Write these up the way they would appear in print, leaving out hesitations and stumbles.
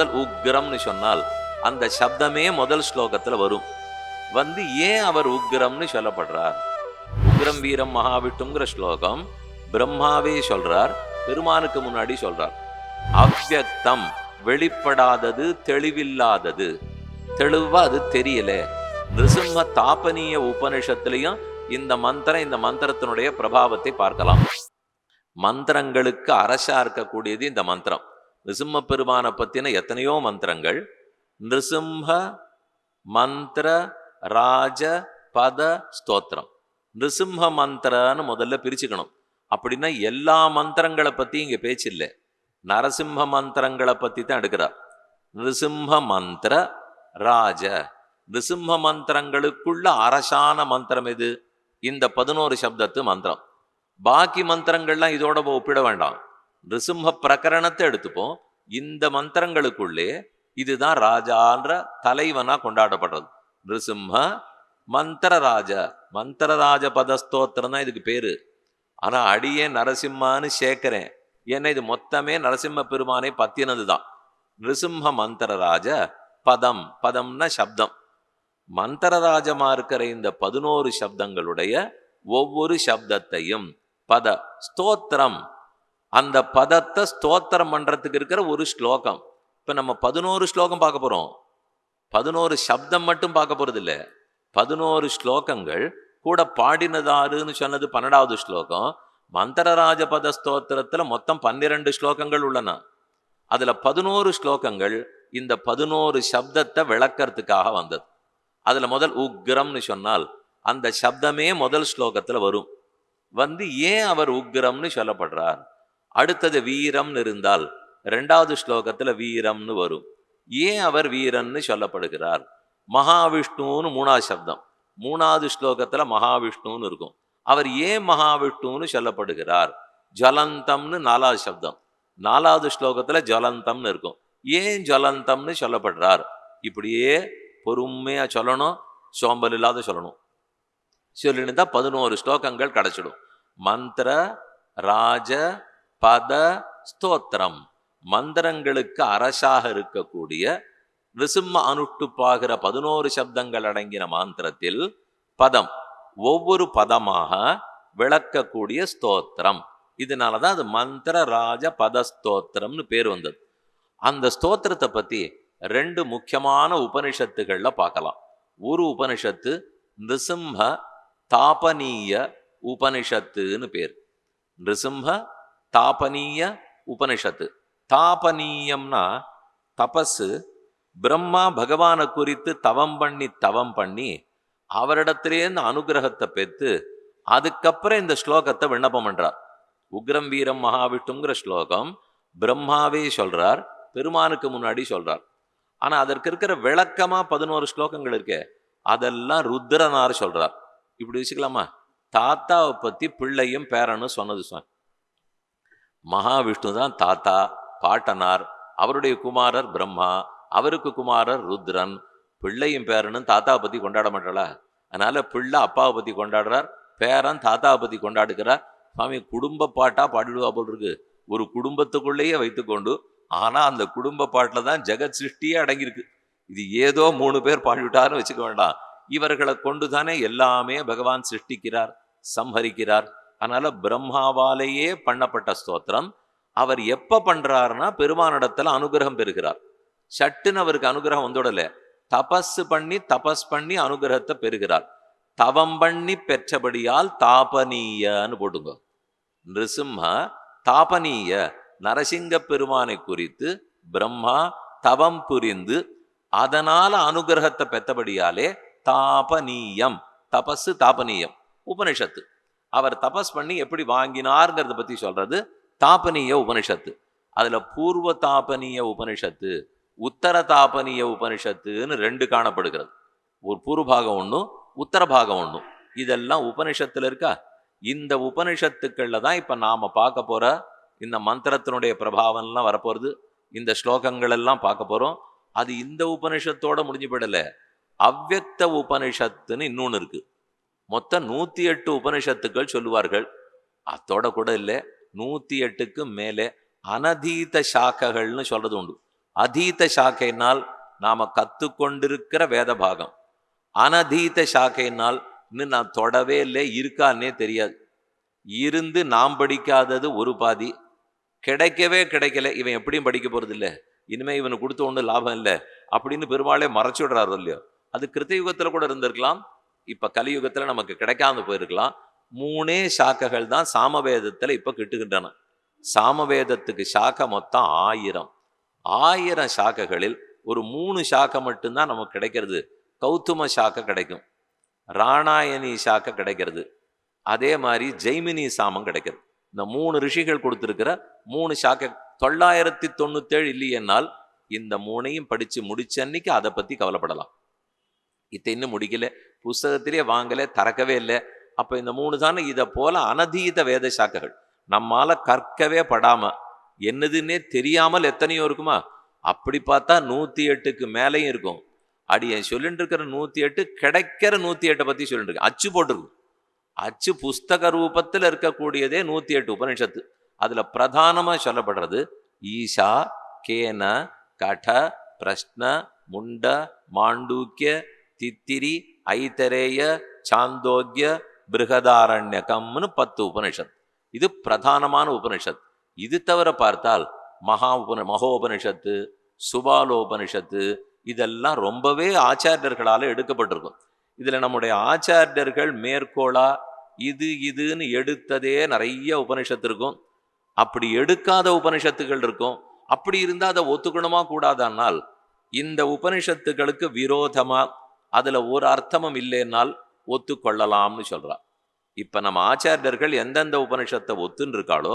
முதல் உக்ரம்னு சொன்னால் அந்த சப்தமே முதல் ஸ்லோகத்துல வரும். ஏன் அவர் உக்ரம்னு சொல்லப்படுறார்? உக்ரம் வீரம் மகாவிஷ்ணுங்கிற ஸ்லோகம் பிரம்மாவே சொல்றார், பெருமானுக்கு முன்னாடி சொல்றார். அவ்யக்தம், வெளிப்படாதது, தெளிவில்லாதது. தெளிவா அது தெரியல. நிருசிம்ம தாபனீய உபனிஷத்திலையும் இந்த மந்திரத்தினுடைய பிரபாவத்தை பார்க்கலாம். மந்திரங்களுக்கு அரசா இருக்கக்கூடியது இந்த மந்திரம். நிருசிம்ம பெருமானை பத்தின எத்தனையோ மந்திரங்கள். நிருசிம்ம மந்திர ராஜ பத ஸ்தோத்திரம். நிருசிம்ம மந்திரன்னு முதல்ல பிரிச்சுக்கணும். அப்படின்னா எல்லா மந்திரங்களை பத்தி இங்க பேச்சு இல்லை, நரசிம்ம மந்திரங்களை பத்தி தான் எடுக்கிறார். நிருசிம்ம மந்திர ராஜ, நிருசிம்ம மந்திரங்களுக்குள்ள அரசான மந்திரம் எது? இந்த 11 சப்தத்து மந்திரம். பாக்கி மந்திரங்கள்லாம் இதோட ஒப்பிட வேண்டாம். நிருசிம்ம பிரகரணத்தை எடுத்துப்போம். இந்த மந்திரங்களுக்குள்ளே இதுதான் ராஜான்ற தலைவனா கொண்டாடப்படுறது. நிருசிம்ம மந்திரராஜ, மந்திரராஜ பதஸ்தோத்திரம் தான் இதுக்கு பேரு. ஆனா அடியே நரசிம்மான்னு சேர்க்கிறேன், ஏன்னா இது மொத்தமே நரசிம்ம பெருமானை பத்தினது தான். நிருசிம்ம மந்திரராஜ பதம், பதம்னா சப்தம். மந்திரராஜமா இருக்கிற இந்த 11 சப்தங்களுடைய ஒவ்வொரு சப்தத்தையும் பத ஸ்தோத்திரம், அந்த பதத்தை ஸ்தோத்திரம் பண்றதுக்கு இருக்கிற ஒரு ஸ்லோகம். இப்ப நம்ம 11 ஸ்லோகம் பார்க்க போறோம். 11 சப்தம் மட்டும் பார்க்க போறது இல்லை, 11 ஸ்லோகங்கள் கூட. பாடினதாருன்னு சொன்னது 12வது ஸ்லோகம். மந்திரராஜ பத ஸ்தோத்திரத்துல மொத்தம் 12 ஸ்லோகங்கள் உள்ளன. அதுல 11 ஸ்லோகங்கள் இந்த 11 சப்தத்தை விளக்கறதுக்காக வந்தது. அதுல முதல் உக்ரம்னு சொன்னால் அந்த சப்தமே முதல் ஸ்லோகத்துல வரும். ஏன் அவர் உக்ரம்னு சொல்லப்படுறார்? அடுத்தது வீரம்னு இருந்தால் 2வது ஸ்லோகத்துல வீரம்னு வரும். ஏன் அவர் வீரன்னு சொல்லப்படுகிறார்? மகாவிஷ்ணுன்னு 3வது சப்தம், 3வது ஸ்லோகத்துல மகாவிஷ்ணுன்னு இருக்கும். அவர் ஏன் மகாவிஷ்ணுன்னு சொல்லப்படுகிறார்? ஜலந்தம்னு 4வது சப்தம், 4வது ஸ்லோகத்துல ஜலந்தம்னு இருக்கும். ஏன் ஜலந்தம்னு சொல்லப்படுறார்? இப்படியே பொறுமையா சொல்லணும், சோம்பல் இல்லாத சொல்லணும். சொல்லிட்டு தான் 11 ஸ்லோகங்கள் கிடைச்சிடும். மந்திர ராஜ பத ஸ்தோத்திரம், மந்திரங்களுக்கு அரசாக இருக்கக்கூடிய நிருசிம்ம அனுஷ்டுப்பாகிற 11 சப்தங்கள் அடங்கின மந்திரத்தில் பதம், ஒவ்வொரு பதமாக விளக்கக்கூடிய ஸ்தோத்திரம். இதனாலதான் அது மந்திர ராஜ பத ஸ்தோத்திரம்னு பேர் வந்தது. அந்த ஸ்தோத்திரத்தை பத்தி 2 முக்கியமான உபனிஷத்துகள்ல பார்க்கலாம். ஒரு உபனிஷத்து நிருசிம்ம தாபனீய உபனிஷத்துன்னு பேர். நிருசிம்ம தாபனீய உபனிஷத்து. தாபனீயம்னா தபசு. பிரம்மா பகவானை குறித்து தவம் பண்ணி அவரிடத்திலேருந்து அனுகிரகத்தை பெற்று அதுக்கப்புறம் இந்த ஸ்லோகத்தை விண்ணப்பம் பண்றார். உக்ரம் வீரம் மகாவிஷ்ணுங்கிற ஸ்லோகம் பிரம்மாவே சொல்றார், பெருமானுக்கு முன்னாடி சொல்றார். ஆனா அதற்கு இருக்கிற விளக்கமா 11 ஸ்லோகங்கள் இருக்கே, அதெல்லாம் ருத்ரனார் சொல்றார். இப்படி வச்சுக்கலாமா? தாத்தாவை பத்தி பிள்ளையும் பேரனும் சொன்னது சுவாமி. மகாவிஷ்ணு தான் தாத்தா, பாட்டனார். அவருடைய குமாரர் பிரம்மா, அவருக்கு குமாரர் ருத்ரன். பிள்ளையும் பேரனும் தாத்தாவை பத்தி கொண்டாட மாட்டாளா? அதனால பிள்ளை அப்பாவை பத்தி கொண்டாடுறார், பேரன் தாத்தாவை பத்தி கொண்டாடுகிறார். சுவாமி குடும்ப பாட்டா பாடிடுவா போல் இருக்கு. ஒரு குடும்பத்துக்குள்ளேயே வைத்துக்கொண்டு, ஆனா அந்த குடும்ப பாட்டில் தான் ஜெகத் சிருஷ்டியே அடங்கியிருக்கு. இது ஏதோ 3 பேர் பாடிவிட்டாருன்னு வச்சுக்க வேண்டாம். இவர்களை கொண்டுதானே எல்லாமே பகவான் சிருஷ்டிக்கிறார், சம்ஹரிக்கிறார். அதனால பிரம்மாவாலேயே பண்ணப்பட்ட ஸ்தோத்திரம். அவர் எப்ப பண்றாருன்னா பெருமானிடத்துல அனுகிரகம் பெறுகிறார். சட்டுன்னு அவருக்கு அனுகிரகம் வந்துடல, தபஸ் பண்ணி அனுகிரகத்தை பெறுகிறார். தவம் பண்ணி பெற்றபடியால் தாபனீயன்னு போட்டுங்க. நிருசிம்ம தாபனீய, நரசிங்க பெருமானை குறித்து பிரம்மா தவம் புரிந்து அதனால அனுகிரகத்தை பெற்றபடியாலே தாபனீயம். தபஸ் தாபனீயம் உபனிஷத்து. அவர் தபஸ் பண்ணி எப்படி வாங்கினார்ங்கிறத பத்தி சொல்றது தாபனீய உபனிஷத்து. அதுல பூர்வ தாபனீய உபனிஷத்து, உத்தர தாபனீய உபனிஷத்துன்னு 2 காணப்படுகிறது. ஒரு பூர்வபாகம் ஒன்றும் உத்தர பாகம் ஒன்றும். இதெல்லாம் உபனிஷத்துல இருக்கா? இந்த உபனிஷத்துக்கள்ல தான் இப்ப நாம பார்க்க போற இந்த மந்திரத்தினுடைய பிரபாவம்லாம் வரப்போறது. இந்த ஸ்லோகங்கள் எல்லாம் பார்க்க போறோம். அது இந்த உபனிஷத்தோட முடிஞ்சு போயிடல. அவ்யக்த உபனிஷத்துன்னு இன்னொன்னு இருக்கு. மொத்தம் 108 உபனிஷத்துக்கள் சொல்லுவார்கள். அதோட கூட இல்லை, 108க்கு மேலே அனதீத சாக்கைகள்னு சொல்றது உண்டு. அதீத சாக்கைனால் நாம கத்துக்கொண்டிருக்கிற வேத பாகம். அனதீத சாக்கைனால் இன்னும் நான் தொடவே இல்லை, இருக்கான்னே தெரியாது. இருந்து நாம் படிக்காதது ஒரு பாதி, கிடைக்கவே கிடைக்கல, இவன் எப்படியும் படிக்க போறது இல்லை, இனிமே இவனுக்கு கொடுத்த ஒன்றும் லாபம் இல்லை அப்படின்னு பெருமாளே மறைச்சு விடுறாரு இல்லையோ. அது கிருத்தயுகத்துல கூட இருந்திருக்கலாம், இப்ப கலியுகத்துல நமக்கு கிடைக்காம போயிருக்கலாம். 3 சாக்கைகள் தான் சாமவேதத்துல இப்ப கிட்டுகின்றன. சாமவேதத்துக்கு சாக்கை மொத்தம் 1000. 1000 சாக்கைகளில் ஒரு 3 சாக்கை மட்டும்தான் நமக்கு கிடைக்கிறது. கௌதம சாக்கை கிடைக்கும், ராணாயணி சாக்கை கிடைக்கிறது, அதே மாதிரி ஜெய்மினி சாமம் கிடைக்கிறது. இந்த 3 ரிஷிகள் கொடுத்திருக்கிற 3 சாக்கை 997 இல்லையென்னால் இந்த 3ஐயும் படிச்சு முடிச்ச அன்னைக்கு அதை பத்தி கவலைப்படலாம். இதை இன்னும் முடிக்கல, புஸ்தகத்திலே வாங்கல, திறக்கவே இல்லை. அப்ப இந்த 3 தானே. இதை போல அனதீத வேத சாக்கைகள் நம்மால கற்கவே படாம என்னதுன்னே தெரியாமல் எத்தனையோ இருக்குமா. அப்படி பார்த்தா 108க்கு மேலேயும் இருக்கும். என் சொல்லிட்டு இருக்கிற 108 கிடைக்கிற 108 பத்தி சொல்லிட்டு இருக்கு. அச்சு போட்டிருக்கு, அச்சு புஸ்தக ரூபத்தில் இருக்கக்கூடியதே 108 உபனிஷத்து. அதுல பிரதானமா சொல்லப்படுறது ஈஷா, கேன, கட, பிரஷ்ன, முண்ட, மாண்டூக்கிய, தித்திரி, ஐதரேய, சாந்தோக்கிய, பிருகதாரண்யகம்னு 10 உபனிஷத். இது பிரதானமான உபனிஷத். இது தவிர பார்த்தால் மகோபனிஷத்து, சுபாலோபனிஷத்து, இதெல்லாம் ரொம்பவே ஆச்சாரியர்களால எடுக்கப்பட்டிருக்கும். இதுல நம்முடைய ஆச்சாரியர்கள் மேற்கோளா இதுன்னு எடுத்ததே நிறைய உபனிஷத்து இருக்கும். அப்படி எடுக்காத உபனிஷத்துகள் இருக்கும். அப்படி இருந்தா அதை ஒத்துக்கணுமா கூடாதானால் இந்த உபனிஷத்துகளுக்கு விரோதமா அதுல ஒரு அர்த்தமும் இல்லைன்னால் ஒத்துக்கொள்ளலாம்னு சொல்றா. இப்ப நம்ம ஆச்சாரியர்கள் எந்தெந்த உபனிஷத்தை ஒத்துன்னு இருக்காளோ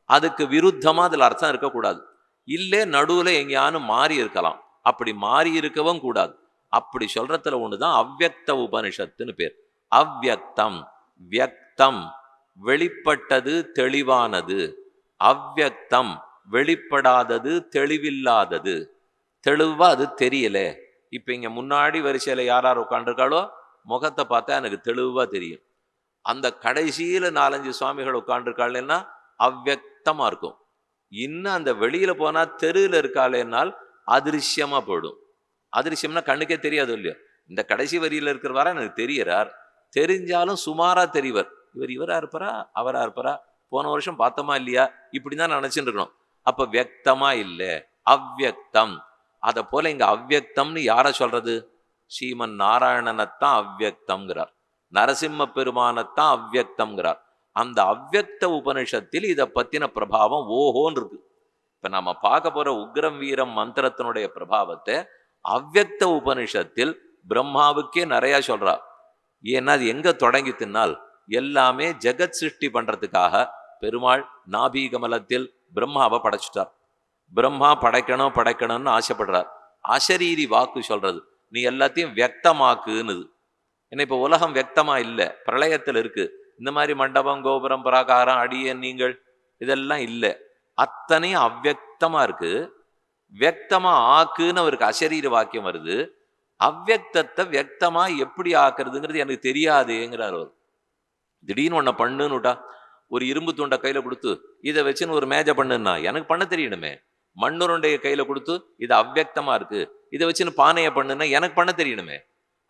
அதுக்கு விருத்தமா அதுல அர்த்தம் இருக்கக்கூடாது. இல்லே நடுவுல எங்கேயானும் மாறி இருக்கலாம், அப்படி மாறி இருக்கவும் கூடாது. அப்படி சொல்றதுல ஒண்ணுதான் அவ்யக்த உபனிஷத்துன்னு பேர். அவ்யக்தம், வியக்தம் வெளிப்பட்டது, தெளிவானது. அவ்யக்தம் வெளிப்படாதது, தெளிவில்லாதது. தெளிவா அது தெரியல. இப்ப இங்க முன்னாடி வரிசையில யார் உட்காந்துருக்காளோ முகத்தை பார்த்தா எனக்கு தெளிவா தெரியும். அந்த கடைசியில 4-5 சுவாமிகள் உட்காந்துருக்காளேன்னா அவ்யக்தமா இருக்கும். இன்னும் அந்த வெளியில போனா தெருவில் இருக்காளேனால் அதிருஷ்யமா போயிடும். அதிருஷ்யம்னா கண்ணுக்கே தெரியாது இல்லையோ. இந்த கடைசி வரியில இருக்கிறவாரா எனக்கு தெரியறார், தெரிஞ்சாலும் சுமாரா தெரிவர். இவரா இருப்பாரா, அவரா இருப்பாரா, போன வருஷம் பார்த்தோமா இல்லையா, இப்படிதான் நினைச்சுட்டு இருக்கணும். அப்ப வியக்தமா இல்லை, அவ்யக்தம். அதை போல இங்க அவ்யக்தம்னு யார சொல்றது? ஸ்ரீமன் நாராயணனைத்தான் அவ்யக்தம்ங்கிறார், நரசிம்ம பெருமானத்தான் அவ்யக்தம்ங்கிறார். அந்த அவ்யக்த உபனிஷத்தில் இதை பத்தின பிரபாவம் ஓஹோன்னு இருக்கு. இப்ப நம்ம பார்க்க போற உக்ரம் வீரம் மந்திரத்தினுடைய பிரபாவத்தை அவ்யக்த உபனிஷத்தில் பிரம்மாவுக்கே நிறைய சொல்றார். ஏன்னா அது எங்க தொடங்கித்தினால் எல்லாமே ஜெகத் சிருஷ்டி பண்றதுக்காக பெருமாள் நாபீகமலத்தில் பிரம்மாவை படைச்சிட்டார். பிரம்மா படைக்கணும்னு ஆசைப்படுறார். அசரீரி வாக்கு சொல்றது நீ எல்லாத்தையும் வியக்தமாக்குன்னுது. ஏன்னா இப்ப உலகம் வியக்தமா இல்லை, பிரளயத்தில் இருக்கு. இந்த மாதிரி மண்டபம், கோபுரம், பிராகாரம், அடியன், நீங்கள் இதெல்லாம் இல்லை, அத்தனையும் அவ்யக்தமா இருக்கு. வியக்தமா ஆக்குன்னு அவருக்கு அசரீர வாக்கியம் வருது. அவ்யக்தத்தை வியக்தமா எப்படி ஆக்குறதுங்கிறது எனக்கு தெரியாதுங்கிறார் அவர். திடீர்னு ஒன்ன பண்ணுன்னுட்டா, ஒரு இரும்பு துண்டை கையில கொடுத்து இதை வச்சுன்னு ஒரு மேஜை பண்ணுன்னா எனக்கு பண்ண தெரியணுமே. மண்ணுருண்டைய கையில கொடுத்து இது அவ்யக்தமா இருக்கு, இதை வச்சுன்னு பானையை பண்ணுன்னா எனக்கு பண்ண தெரியணுமே.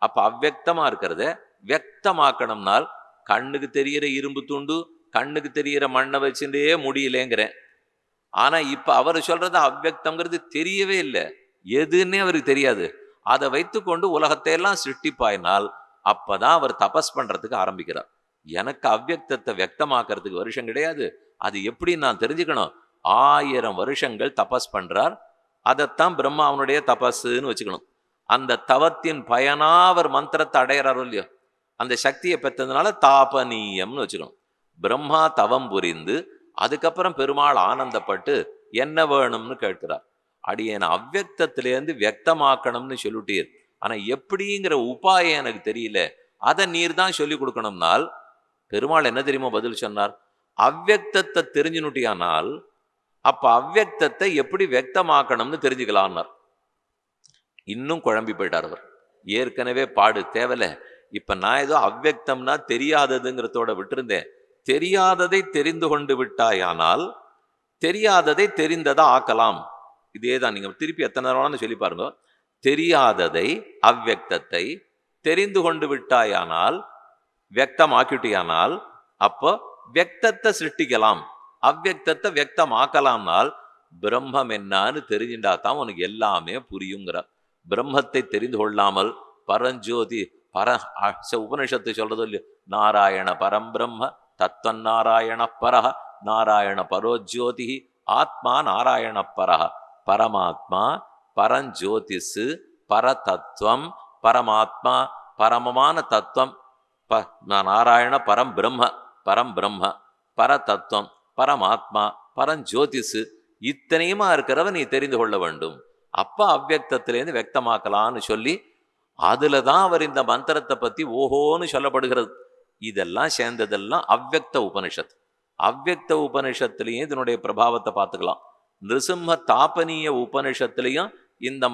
அப்ப அவ்யக்தமா இருக்கிறத வியக்தமாக்கணும்னால் கண்ணுக்கு தெரிகிற இரும்பு துண்டு, கண்ணுக்கு தெரிகிற மண்ணை வச்சுட்டே முடியலேங்கிறேன். ஆனா இப்ப அவர் சொல்றது அவ்யக்தம்ங்கிறது தெரியவே இல்லை, எதுன்னே அவருக்கு தெரியாது. அதை வைத்துக்கொண்டு உலகத்தை எல்லாம் சிருஷ்டிப்பாயினால் அப்பதான் அவர் தபஸ் பண்றதுக்கு ஆரம்பிக்கிறார். எனக்கு அவ்யக்தத்தை வியக்தமாக்குறதுக்கு வருஷம் கிடையாது, அது எப்படி நான் தெரிஞ்சுக்கணும்? 1000 வருஷங்கள் தபஸ் பண்றார். அதைத்தான் பிரம்மா அவனுடைய தபஸ்ன்னு வச்சுக்கணும். அந்த தவத்தின் பயனா அவர் மந்திரத்தை அடையிறாரோ இல்லையோ, அந்த சக்தியை பெற்றதுனால தாபனீயம்னு வச்சுக்கணும். பிரம்மா தவம் புரிந்து அதுக்கப்புறம் பெருமாள் ஆனந்தப்பட்டு என்ன வேணும்னு கேட்கிறார். அடியேன் அவ்யக்தத்திலேருந்து வியக்தமாக்கணும்னு சொல்லிட்டீர், ஆனா எப்படிங்கிற உபாயம் எனக்கு தெரியல, அதை நீர் தான் சொல்லி கொடுக்கணும்னால் பெருமாள் என்ன தெரியுமா பதில் சொன்னார்? அவ்யக்தத்தை தெரிஞ்சுனுட்டியானால் அப்ப அவ்யக்தத்தை எப்படி வியக்தமாக்கணும்னு தெரிஞ்சுக்கலாம்னார். இன்னும் குழம்பி போயிட்டார் அவர். ஏற்கனவே பாடு தேவலை, இப்ப நான் ஏதோ அவ்யக்தம்னா தெரியாததுங்கிறதோட விட்டுருந்தேன். தெரியாததை தெரிந்து கொண்டு விட்டாயானால் தெரியாததை தெரிந்ததா ஆக்கலாம். இதே தான். நீங்க திருப்பி எத்தனை தடவை சொல்லி பாருங்க. தெரியாததை அவ்யக்தத்தை தெரிந்து கொண்டு விட்டாயானால், வியக்தமாக்கிட்டியானால், அப்போ வியக்தத்தை சிருஷ்டிக்கலாம், அவ்யக்தத்தை வியக்தமாக்கலாம்னால் பிரம்மம் என்னான்னு தெரிஞ்சுட்டா தான் உனக்கு எல்லாமே புரியுங்கிற. பிரம்மத்தை தெரிந்து கொள்ளாமல் பரஞ்சோதி உபனிஷத்து சொல்றது இல்லையோ, நாராயண பரம் பிரம்ம தத்துவம் நாராயண பரஹ நாராயண பரோஜோதி ஆத்மா நாராயண பரஹ. பரமாத்மா பரஞ்சோதிஷு பரதத்துவம், பரமாத்மா பரமமான தத்துவம், நாராயண பரம் பிரம்ம பரதத்துவம் பரமாத்மா பரஞ்சோதிஷு, இத்தனையுமா இருக்கிறவ நீ தெரிந்து கொள்ள வேண்டும். அப்ப அவ்யக்தத்திலேருந்து வியக்தமாக்கலான்னு சொல்லி அதுலதான் அவர் இந்த மந்திரத்தை பத்தி ஓஹோன்னு சொல்லப்படுகிறது. இதெல்லாம் சேர்ந்ததெல்லாம் அவ்யக்த உபனிஷத். அவ்யக்த உபனிஷத்துலயும் இதனுடைய பிரபாவத்தை பார்த்துக்கலாம். நிருசிம்ம தாபனீய உபனிஷத்துலயும் இந்த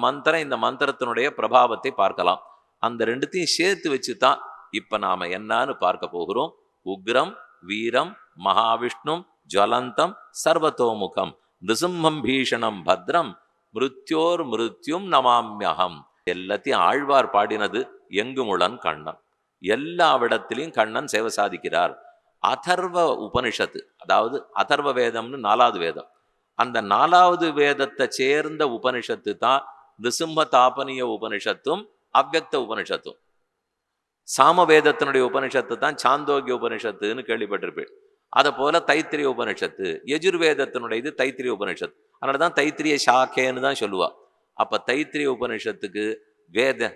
மந்திரத்தினுடைய பிரபாவத்தை பார்க்கலாம். அந்த ரெண்டுத்தையும் சேர்த்து வச்சுதான் இப்ப நாம என்னன்னு பார்க்க போகிறோம். உக்ரம் வீரம் மகாவிஷ்ணும் ஜுவலந்தம் சர்வத்தோமுகம் நிருசிம்மம் பீஷணம் பத்ரம் மிருத்யோர் மிருத்யும் நமாம்யகம். எல்லாத்தையும் ஆழ்வார் பாடினது எங்குமுளன் கண்ணன். எல்லா விடத்திலையும் கண்ணன் சேவை சாதிக்கிறார். அதர்வ உபனிஷத்து, அதாவது அதர்வ வேதம்னு 4வது வேதம், அந்த 4வது வேதத்தை சேர்ந்த உபனிஷத்து தான் நிருசிம்ம தாபனீய உபனிஷத்தும் அவ்யக்த உபனிஷத்தும். சாமவேதத்தினுடைய உபனிஷத்து தான் சாந்தோக்கிய உபனிஷத்துன்னு கேள்விப்பட்டிருப்பேன். அதை போல தைத்திரிய உபனிஷத்து, யஜுர்வேதத்தினுடைய இது தைத்திரிய உபனிஷத்து. அதனால தான் தைத்திரிய சாக்கேன்னு தான் சொல்லுவா. அப்ப தைத்திரிய உபனிஷத்துக்கு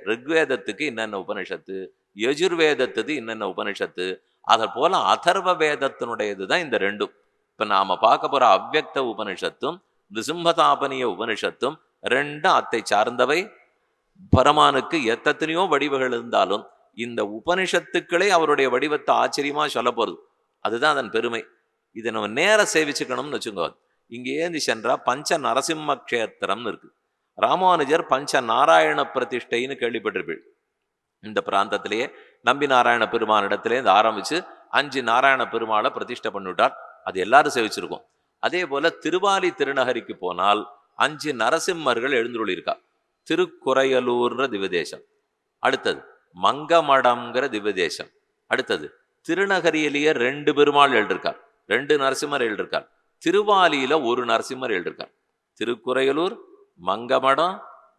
ரிக்வேதத்துக்கு என்னென்ன உபனிஷத்து, யஜுர்வேதத்துக்கு என்னென்ன உபனிஷத்து, அதை போல அதர்வ வேதத்தினுடையது தான் இந்த ரெண்டும். இப்ப நாம பார்க்க போற அவ்யக்த உபனிஷத்தும் நிருசிம்மதாபனீய உபனிஷத்தும் ரெண்டும் அத்தை சார்ந்தவை. பரமானுக்கு எத்தனையோ வடிவுகள் இருந்தாலும் இந்த உபனிஷத்துக்களே அவருடைய வடிவத்தை ஆச்சரியமா சொல்ல போறது. அதுதான் அதன் பெருமை. இதை நம்ம நேர சேவிச்சுக்கணும்னு வச்சுக்கோ. இங்கே ஏந்தி சென்றா பஞ்ச நரசிம்ம கஷேத்திரம்னு இருக்கு. ராமானுஜர் பஞ்ச நாராயண பிரதிஷ்டைன்னு கேள்விப்பட்டிருப்பீள். இந்த பிராந்தத்திலேயே நம்பி நாராயண பெருமான் இடத்திலேருந்து ஆரம்பிச்சு 5 நாராயண பெருமாளை பிரதிஷ்டை பண்ணிவிட்டார். அது எல்லாரும் சேவிச்சிருக்கோம். அதே போல திருவாலி திருநகரிக்கு போனால் 5 நரசிம்மர்கள் எழுந்துள்ளிருக்கா. திருக்குறையலூர்ன்ற திவ்யதேசம், அடுத்தது மங்கமடம்ங்கிற திவ்யதேசம், அடுத்தது திருநகரியிலேயே 2 பெருமாள் எழுதிருக்கார், 2 நரசிம்மர் எழுதிருக்கார். திருவாலியில 1 நரசிம்மர் எழுதிருக்கார். திருக்குறையலூர், மங்கமடம்,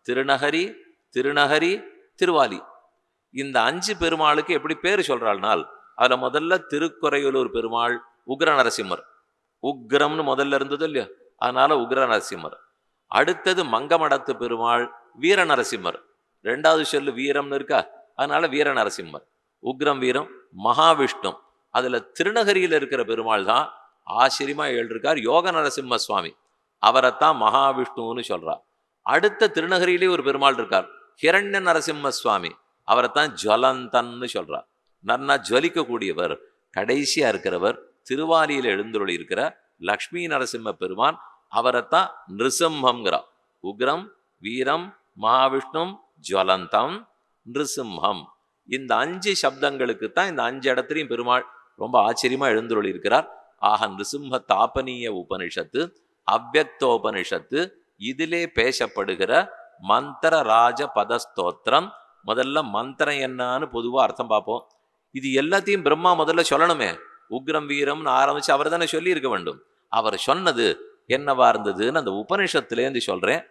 திருநகரி, திருவாலி. இந்த 5 பெருமாளுக்கு எப்படி பேர் சொல்றாள்னால், அதுல முதல்ல திருக்குறையலூர் பெருமாள் உக்ர நரசிம்மர், உக்ரம்னு முதல்ல இருந்தது இல்லையா, அதனால உக்ர நரசிம்மர். அடுத்தது மங்கமடத்து பெருமாள் வீர நரசிம்மர், 2வது சொல்லு வீரம்னு இருக்கா, அதனால வீர நரசிம்மர். உக்ரம் வீரம் மகாவிஷ்ணு. அதுல திருநகரியில இருக்கிற பெருமாள் தான் ஆச்சரியமா எழுதிருக்கார் யோக நரசிம்ம சுவாமி, அவரைத்தான் மகாவிஷ்ணுன்னு சொல்றார். அடுத்த திருநகரியிலே ஒரு பெருமாள் இருக்கார் ஹிரண்ய நரசிம்ம சுவாமி, அவரைத்தான் ஜுவலந்தன்னு சொல்றார், நன்னா ஜுவலிக்கக்கூடியவர். கடைசியா இருக்கிறவர் திருவாலியில எழுந்துருளி இருக்கிற லக்ஷ்மி நரசிம்ம பெருமான், அவரைத்தான் நிருசிம்மம்ங்கிறார். உக்ரம் வீரம் மகாவிஷ்ணும் ஜுவலந்தம் நிருசிம்மம். இந்த 5 சப்தங்களுக்கு தான் இந்த 5 இடத்துலையும் பெருமாள் ரொம்ப ஆச்சரியமா எழுந்துருளி இருக்கிறார். ஆக நிருசிம்ம தாபனீய உபனிஷத்து அவ்யக்தோபனிஷத்து, இதிலே பேசப்படுகிற மந்திர ராஜ பதஸ்தோத்திரம். முதல்ல மந்திரம் என்னன்னு பொதுவா அர்த்தம் பார்ப்போம். இது எல்லாத்தையும் பிரம்மா முதல்ல சொல்லணுமே. உக்ரம் வீரம்னு ஆரம்பிச்சு அவர் தானே சொல்லி இருக்க வேண்டும். அவர் சொன்னது என்னவா இருந்ததுன்னு அந்த உபனிஷத்துலேருந்து சொல்றேன்.